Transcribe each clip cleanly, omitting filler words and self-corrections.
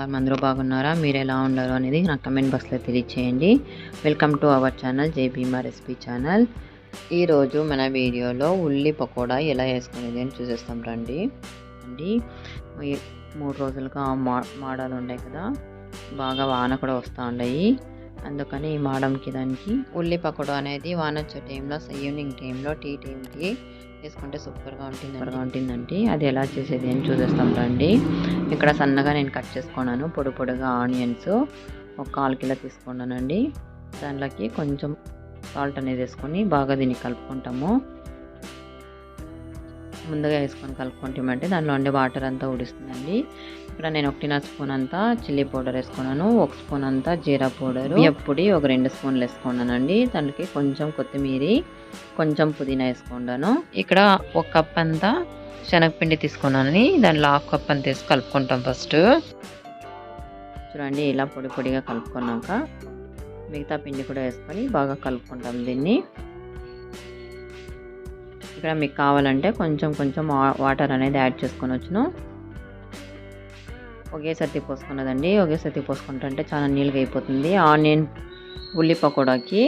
నమస్కారం, అందరూ బాగున్నారా? మీరు ఎలా ఉన్నారు అనేది నాకు కమెంట్ బాక్స్లో తెలియచేయండి. Welcome to our channel Jaibhima recipe channel. ఈరోజు మన వీడియోలో ఉల్లి పకోడా ఎలా వేసుకునేది అని చూసేస్తాం రండి. 3 రోజులుగా మాడాలు ఉన్నాయి కదా, బాగా వాన కూడా వస్తూ ఉన్నాయి. అందుకని ఈ మాడంకి దానికి ఉల్లి పకోడా అనేది వాన వచ్చే టైంలో, ఈవినింగ్ టైంలో, టీ టైంకి వేసుకుంటే సూపర్గా ఉంటుందండి. అది ఎలా చేసేది అని చూసేస్తాం రండి. ఇక్కడ సన్నగా నేను కట్ చేసుకున్నాను పొడిగా ఆనియన్స్ ఒక 1/4 కిలో తీసుకున్నానండి. దాంట్లోకి కొంచెం సాల్ట్ అనేది వేసుకొని బాగా దీన్ని కలుపుకుంటాము. ముందుగా వేసుకొని కలుపుకుంటామంటే దానిలో ఉండే వాటర్ అంతా ఉడుస్తుందండి. ఇక్కడ నేను 1.5 స్పూన్ అంతా చిల్లీ పౌడర్ వేసుకున్నాను, 1 స్పూన్ అంతా జీరా పౌడర్, బియ్యപ്പൊడి ఒక 2 స్పూన్లు వేసుకున్నానండి. దానికి కొంచెం కొత్తిమీర, కొంచెం పుదీనా వేసుకున్నాను. ఇక్కడ 1 కప్ అంతా శనగపిండి తీసుకున్నానని దానిలో 1/2 కప్ అంత వేసి కలుపుకుంటాం. ఫస్ట్ చూడండి, ఇలా పొడిగా కలుపుకున్నాక మిగతా పిండి కూడా వేసుకొని బాగా కలుపుకుంటాం దీన్ని. ఇక్కడ మీకు కావాలంటే కొంచెం వాటర్ అనేది యాడ్ చేసుకొని వచ్చును. ఒకేసారి పోసుకున్నదండి. ఒకేసారి పోసుకుంటుంటే చాలా నీళ్ళగా అయిపోతుంది. ఆనియన్ ఉల్లి పకోడాకి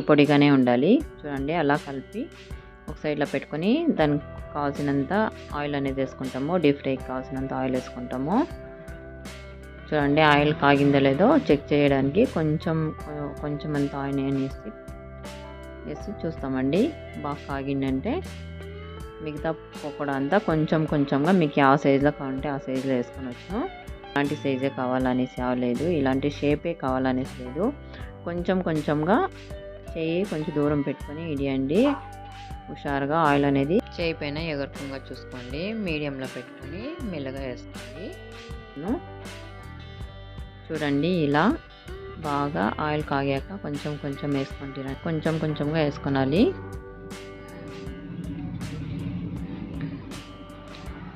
పొడిగానే ఉండాలి. చూడండి, అలా కలిపి ఒక సైడ్లో పెట్టుకొని దానికి కావాల్సినంత ఆయిల్ అనేది వేసుకుంటాము. డీప్ ఫ్రైకి కావాల్సినంత ఆయిల్ వేసుకుంటాము. చూడండి, ఆయిల్ కాగిందో లేదో చెక్ చేయడానికి కొంచెం అంత ఆయిల్ వేసి చూస్తామండి. బాగా కాగిందంటే మిగతా పకోడా అంతా కొంచెంగా మీకు ఆ సైజులో కావాలంటే ఆ సైజులో వేసుకొని వచ్చాను. ఇలాంటి సైజే కావాలనేసి లేదు, ఇలాంటి షేపే కావాలనేసి లేదు. కొంచెంగా చేయి కొంచెం దూరం పెట్టుకొని ఇడియండి. హుషారుగా ఆయిల్ అనేది చేయి పైన ఎగరకుండా చూసుకోండి. మీడియంలో పెట్టుకొని మెల్లగా వేసుకోండి. చూడండి, ఇలా బాగా ఆయిల్ కాగాక కొంచెం వేసుకుంటున్నా, కొంచెంగా వేసుకోవాలి.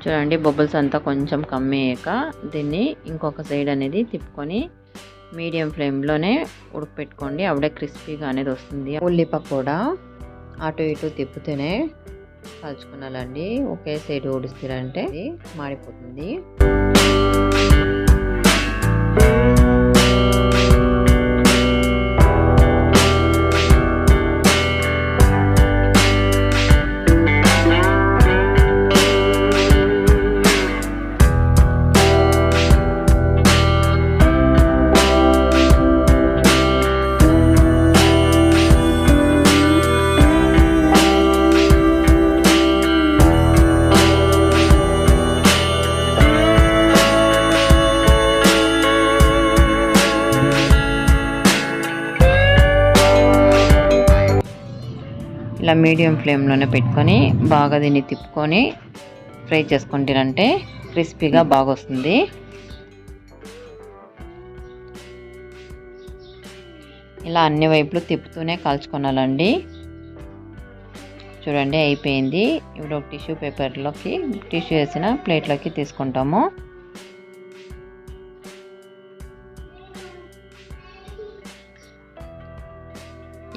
చూడండి, బబుల్స్ అంతా కొంచెం కమ్మయ్యాక దీన్ని ఇంకొక సైడ్ అనేది తిప్పుకొని మీడియం ఫ్లేమ్లోనే ఉడకపెట్టుకోండి. అప్పుడే క్రిస్పీగా అనేది వస్తుంది. ఉల్లి పకోడా అటు ఇటు తిప్పుతూనే కలుచుకున్నాలండి. ఒకే సైడ్ ఉడిస్తారంటే మాడిపోతుంది. ఇలా మీడియం ఫ్లేమ్లోనే పెట్టుకొని బాగా దీన్ని తిప్పుకొని ఫ్రై చేసుకుంటారంటే క్రిస్పీగా బాగా వస్తుంది. ఇలా అన్ని వైపులు తిప్పుతూనే కాల్చుకోవాలండి. చూడండి, అయిపోయింది. ఇప్పుడు ఒక టిష్యూ వేసిన ప్లేట్లోకి తీసుకుంటాము.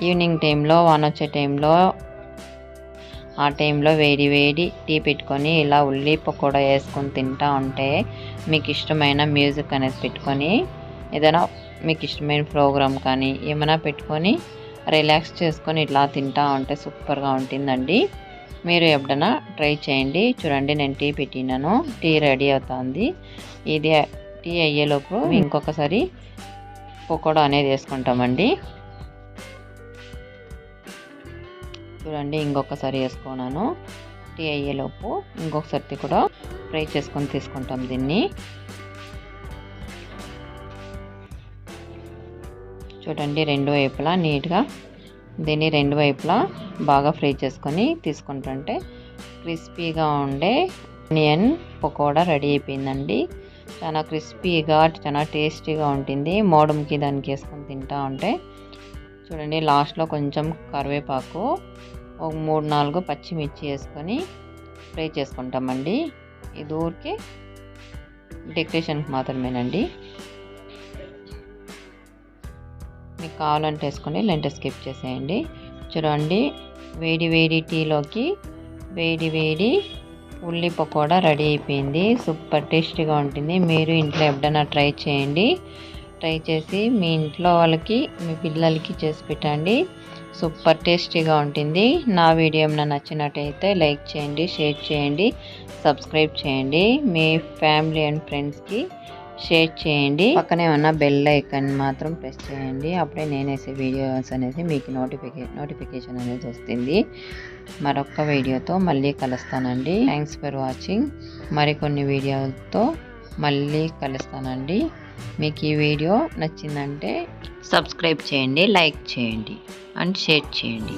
ఈవినింగ్ టైంలో, వాన వచ్చే టైంలో, ఆ టైంలో వేడి టీ పెట్టుకొని ఇలా ఉల్లి పకోడా వేసుకొని తింటా ఉంటే మీకు ఇష్టమైన మ్యూజిక్ అనేది పెట్టుకొని ఏదైనా మీకు ఇష్టమైన ప్రోగ్రామ్ కానీ ఏమైనా పెట్టుకొని రిలాక్స్ చేసుకొని ఇట్లా తింటా ఉంటే సూపర్గా ఉంటుందండి. మీరు ఎప్పుడైనా ట్రై చేయండి. చూడండి, నేను టీ పెట్టినాను, టీ రెడీ అవుతుంది. ఇది టీ అయ్యేలోపు ఇంకొకసారి పకోడా అనేది వేసుకుంటామండి. చూడండి, ఇంకొకసారి వేసుకున్నాను. టీ అయ్యేలోపు ఇంకొకసారి కూడా ఫ్రై చేసుకొని తీసుకుంటాం దీన్ని. చూడండి, 2 వైపులా నీట్గా దీన్ని 2 వైపులా బాగా ఫ్రై చేసుకొని తీసుకుంటుంటే క్రిస్పీగా ఉండే ఆనియన్ పకోడా రెడీ అయిపోయిందండి. చాలా క్రిస్పీగా, చాలా టేస్టీగా ఉంటుంది. మోడంకి దానికి వేసుకొని తింటా ఉంటే. చూడండి, లాస్ట్లో కొంచెం కరివేపాకు, ఒక 3-4 పచ్చిమిర్చి వేసుకొని ఫ్రై చేసుకుంటామండి. ఇది ఊరికే డెకరేషన్కి మాత్రమేనండి. మీకు కావాలంటే వేసుకొని, లేదంటే స్కిప్ చేసేయండి. చూడండి, వేడి టీలోకి వేడి ఉల్లి పకోడా రెడీ అయిపోయింది. సూపర్ టేస్టీగా ఉంటుంది. మీరు ఇంట్లో ఎప్పుడైనా ట్రై చేయండి. ట్రై చేసి మీ ఇంట్లో వాళ్ళకి మీ పిల్లలకి చేసి పెట్టండి. సూపర్ టేస్టీగా ఉంటుంది. నా వీడియో ఏమైనా నచ్చినట్టయితే లైక్ చేయండి, షేర్ చేయండి, సబ్స్క్రైబ్ చేయండి. మీ ఫ్యామిలీ అండ్ ఫ్రెండ్స్కి షేర్ చేయండి. పక్కనే ఉన్న బెల్ ఐకాన్ మాత్రం ప్రెస్ చేయండి. అప్పుడే నేను వేసే వీడియోస్ అనేది మీకు నోటిఫికేషన్ అనేది వస్తుంది. మరొక వీడియోతో మళ్ళీ కలుస్తానండి. Thanks for watching. మరికొన్ని వీడియోలతో మళ్ళీ కలుస్తానండి. మీకు ఈ వీడియో నచ్చిందంటే సబ్స్క్రైబ్ చేయండి, లైక్ చేయండి అండ్ షేర్ చేయండి.